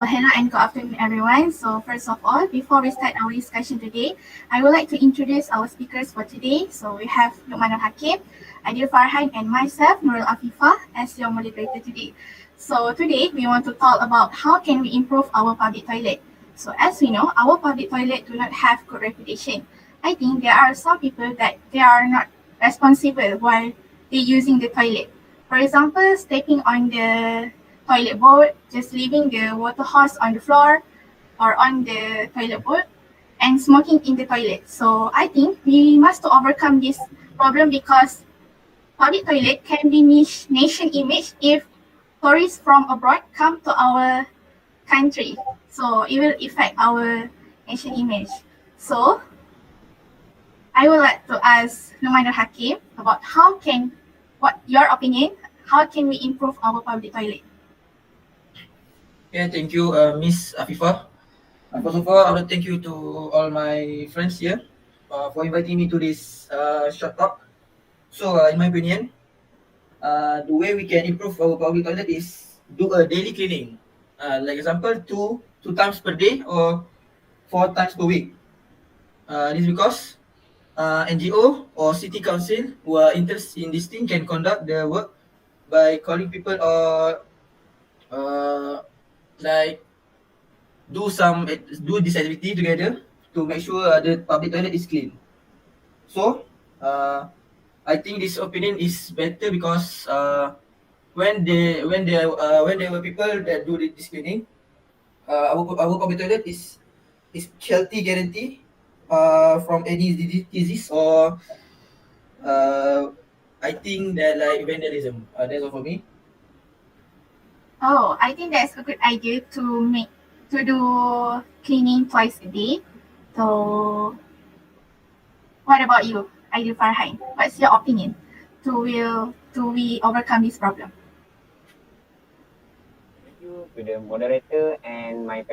Hello and good afternoon, everyone. So, first of all, before we start our discussion today, I would like to introduce our speakers for today. So, we have Luqmanul Hakim, Adil Farhan, and myself, Nurul Afifah, as your moderator today. So, today we want to talk about how can we improve our public toilet. So, as we know, our public toilet do not have good reputation. I think there are some people that they are not responsible while they using the toilet. For example, stepping on the toilet bowl, just leaving the water hose on the floor or on the toilet bowl, and smoking in the toilet. So I think we must to overcome this problem because public toilet can be nation image if tourists from abroad come to our country. So it will affect our nation image. So I would like to ask Numairul Hakim about what your opinion, how can we improve our public toilet? Yeah, thank you, Miss Afifah. First of all, I want to thank you to all my friends here for inviting me to this short talk. So, in my opinion, the way we can improve our public toilet is do a daily cleaning. Like example, two times per day or 4 times per week. This is because NGO or city council who are interested in this thing can conduct the work by calling people or uh, like do this activity together to make sure the public toilet is clean. So I think this opinion is better because when there were people that do this cleaning, our public toilet is healthy guarantee from any disease or uh, I think that like vandalism. That's all for me. Oh, I think that's a good idea to do cleaning twice a day. So, what about you, Aidil Farhan? What's your opinion? To we overcome this problem? Thank you to the moderator and my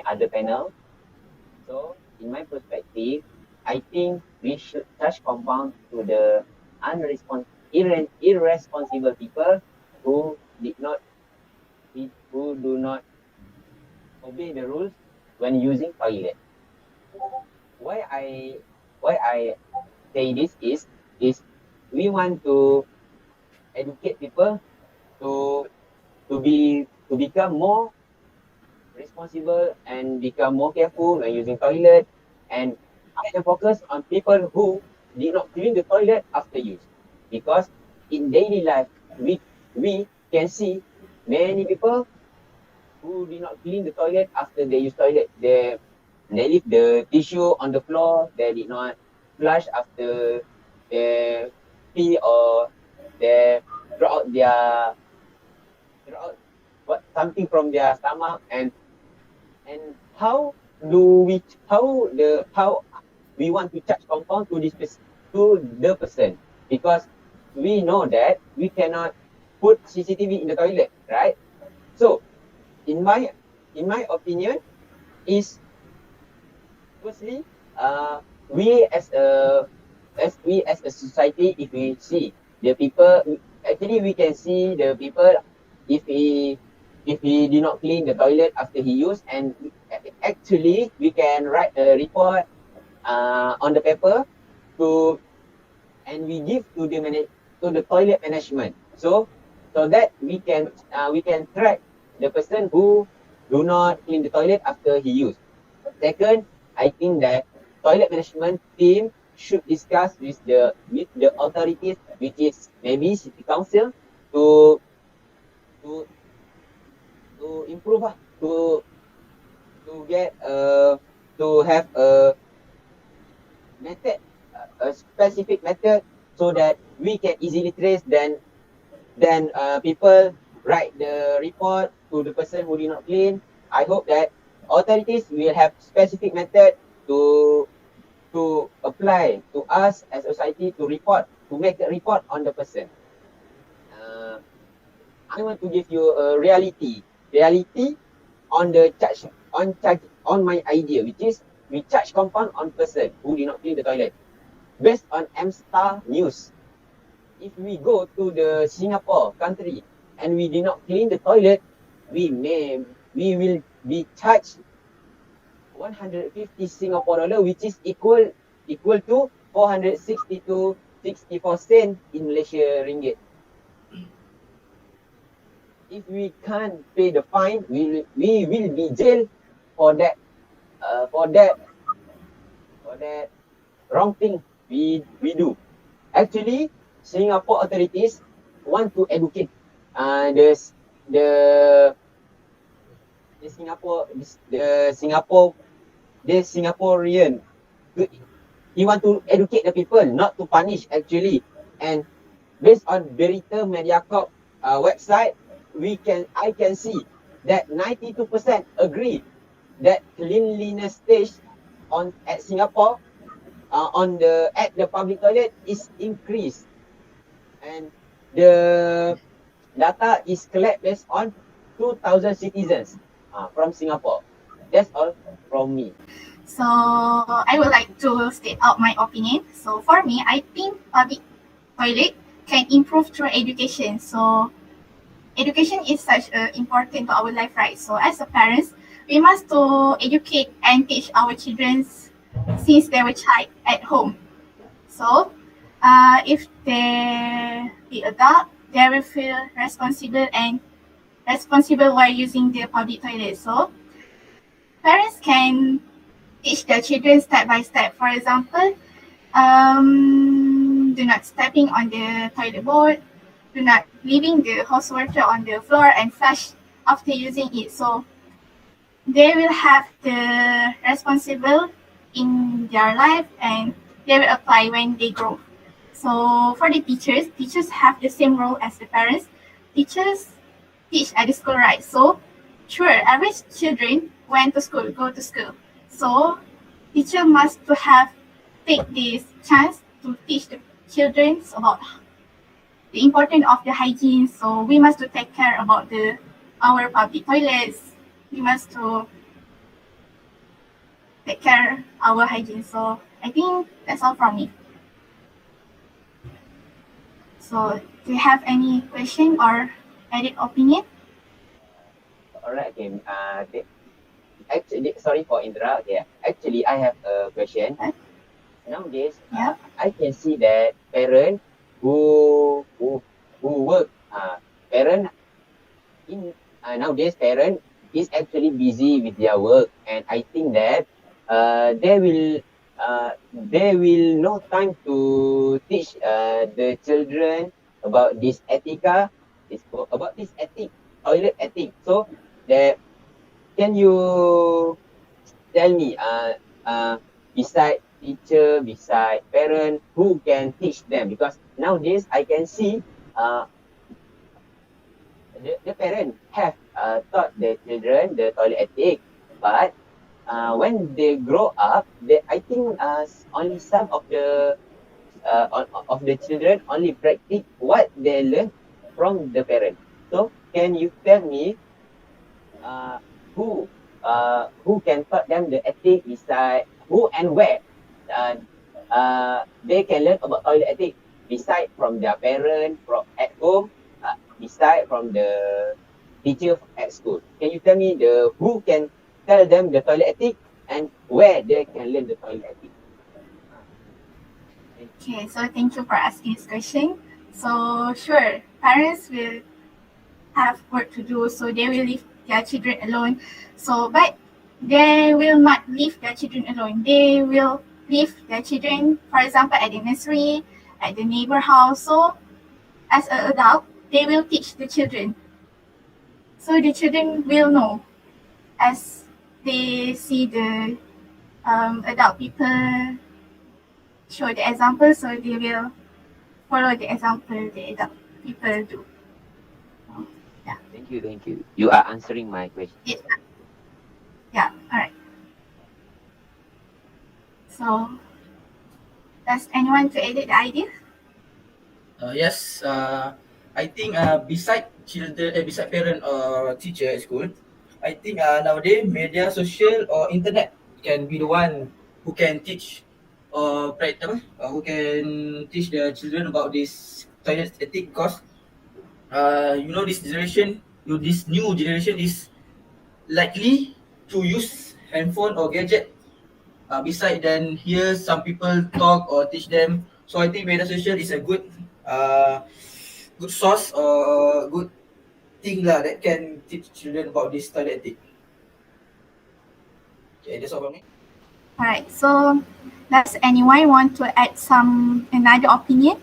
other panel. So, in my perspective, I think we should touch compound to the irresponsible people who did not who do not obey the rules when using toilet. Why I why I say this is we want to educate people to to become more responsible and become more careful when using toilet. And I am focused on people who did not clean the toilet after use. Because in daily life, we can see many people who did not clean the toilet after they use toilet. They leave the tissue on the floor. They did not flush after they pee or they draw out draw out something from their stomach. And how we want to charge compound to to the person, because we know that we cannot put CCTV in the toilet, right? So in my opinion is, firstly, we as a society, if we see the people, actually we can see the people if he did not clean the toilet after he used, and actually we can write a report on the paper to and we give to the toilet management, so that we can track the person who do not clean the toilet after he used. Second, I think that toilet management team should discuss with the authorities, which is maybe city council, to to to improve, to get to have a method, a specific method, so that we can easily trace. Then people write the report to the person who did not clean. I hope that authorities will have specific method to apply to us as a society, to make a report on the person. Uh, I want to give you a reality on the charge on my idea, which is we charge compound on person who did not clean the toilet based on M-Star news. If we go to the Singapore country and we did not clean the toilet, we may we will be charged 150 Singapore dollar, which is equal to 460 to 64 cent in Malaysia ringgit. If we can't pay the fine, we will be jailed for that uh, for that for that wrong thing we do. Actually, Singapore authorities want to educate the the Singapore the Singaporean. He want to educate the people, not to punish actually. And based on Berita Media Corp website, I can see that 92% agree that cleanliness stage at Singapore at the public toilet is increased, and the data is collected based on 2,000 citizens from Singapore. That's all from me. So I would like to state out my opinion. So for me, I think public toilet can improve through education. So education is such important to our life, right? So as a parents, we must to educate and teach our children since they were child at home. So if they be adult, they will feel responsible while using the public toilet. So parents can teach their children step by step. For example, do not stepping on the toilet bowl, do not leaving the hose water on the floor and flush after using it. So they will have the responsible in their life and they will apply when they grow. So for the teachers have the same role as the parents. Teachers teach at the school, right? So sure, every children go to school. So teacher must to have take this chance to teach the children about the importance of the hygiene. So we must to take care about our public toilets. We must to take care our hygiene. So I think that's all from me. So do you have any question or added opinion? All right, okay. Actually, sorry for interrupt. Yeah, actually, I have a question. What? Nowadays, Yeah. I can see that parent who work, parent in nowadays parent is actually busy with their work, and I think that they will no time to teach the children about this etika, about this toilet ethic. So that can you tell me beside teacher, beside parent, who can teach them? Because nowadays I can see the parent have taught the children the toilet ethic, but when they grow up, I think only some of the children only practice what they learn from the parent. So can you tell me uh, who who can taught them the ethic beside who and where uh, they can learn about toilet ethic beside from their parent from at home, beside from the teacher at school. Can you tell me the who can tell them the toilet ethic and where they can learn the toilet ethic? Okay, so thank you for asking this question. So sure, parents will have work to do, so they will leave their children alone. So but they will not leave their children alone. They will leave their children, for example, at the nursery, at the neighbor house. So as an adult, they will teach the children. So the children will know as they see the adult people show the example, so they will follow the example the adult people do. So, yeah. Thank you, thank you. You are answering my question. Yeah, alright. So, does anyone to edit the idea? Yes, I think beside parent or teacher at school, I think nowadays media, social or internet can be the one who can teach or who can teach the children about this toilet ethic because this new generation is likely to use handphone or gadget beside than hear some people talk or teach them. So I think media social is a good source or good thing lah that can teach children about this toilet ethic. Okay, that's all from me. Alright, so does anyone want to add some another opinion?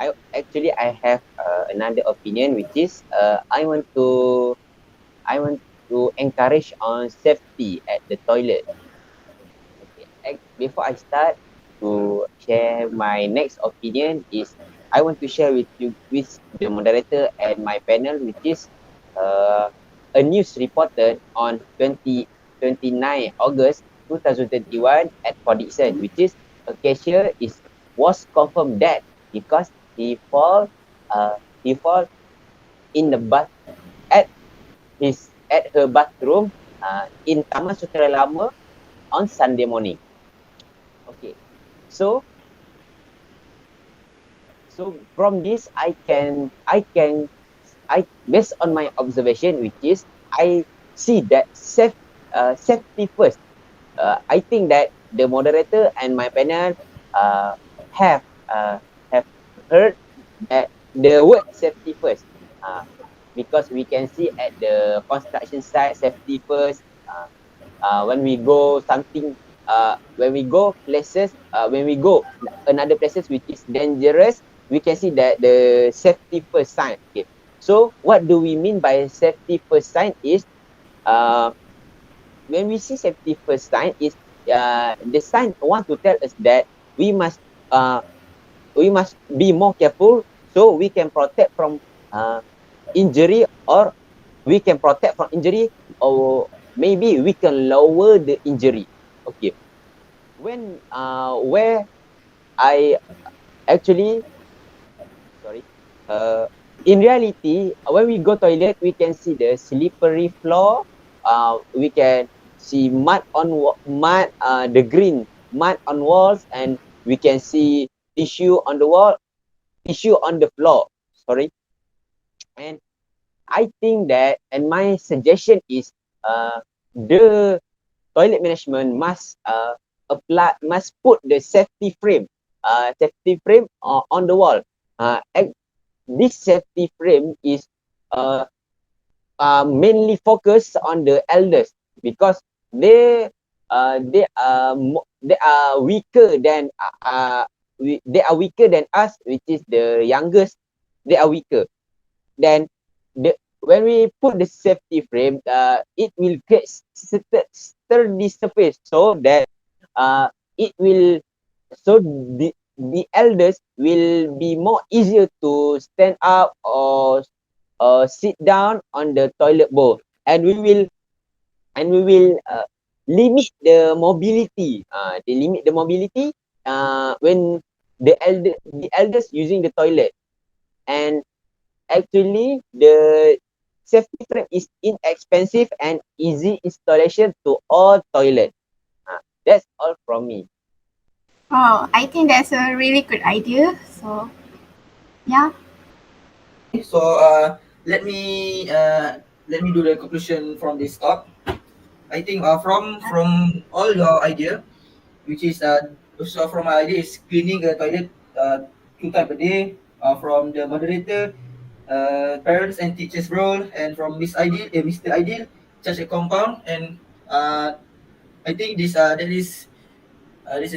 I have another opinion, which is I want to encourage on safety at the toilet. Okay. Before I start to share my next opinion is I want to share with you with the moderator and my panel, which is uh, a news reported on 29 August 2021 at Port Dickson, which is a cashier was confirmed dead because uh, he fall in the bath at at her bathroom in Taman Sutera Lama on Sunday morning. Okay, so from this I based on my observation, which is I see that safety first. I think that the moderator and my panel uh, have have heard that the word safety first, because we can see at the construction site safety first. When we go something, when we go places, when we go another places which is dangerous, we can see that the safety first sign. Okay, so what do we mean by safety first sign is when we see safety first sign is the sign want to tell us that uh, we must be more careful so we can protect from injury, or we can protect from injury, or maybe we can lower the injury. Okay, where I actually sorry in reality, when we go toilet we can see the slippery floor, we can see the green mud on walls, and we can see tissue on the wall, tissue on the floor, sorry. And I think that, and my suggestion is the toilet management must put the safety frame on the wall. This safety frame is uh, mainly focused on the elders, because they they are weaker than they are weaker than us, which is the youngest. They are weaker. Then when we put the safety frame, it will create sturdy surface, so that it will so the elders will be more easier to stand up or sit down on the toilet bowl, and we will limit the mobility. They limit the mobility when the elders using the toilet. And actually, the safety frame is inexpensive and easy installation to all toilet. That's all from me. Oh, I think that's a really good idea. So, yeah. So let me do the conclusion from this talk. I think from all your idea, which is so from my idea is cleaning the toilet 2 times a day. From the moderator, parents and teachers role, and from Mr. Ideal, such a compound, and I think this is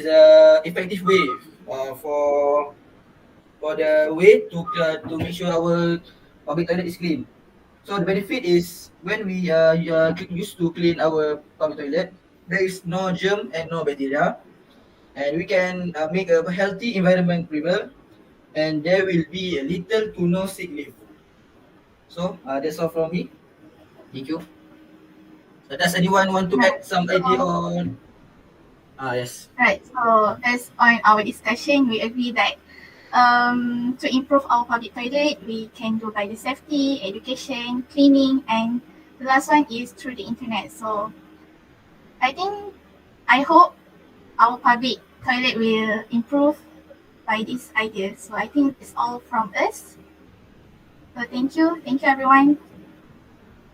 a effective way for the way to make sure our public toilet is clean. So the benefit is when we used to clean our public toilet, there is no germ and no bacteria, and we can make a healthy environment prevail, and there will be a little to no sick leave. So that's all from me. Thank you. So does anyone want to Right. add some idea So, on? Yes. right. So, as on our discussion, we agree that to improve our public toilet, we can do by the safety, education, cleaning, and the last one is through the internet. So, I think, I hope our public toilet will improve by this idea. So, I think it's all from us. So, thank you. Thank you, everyone.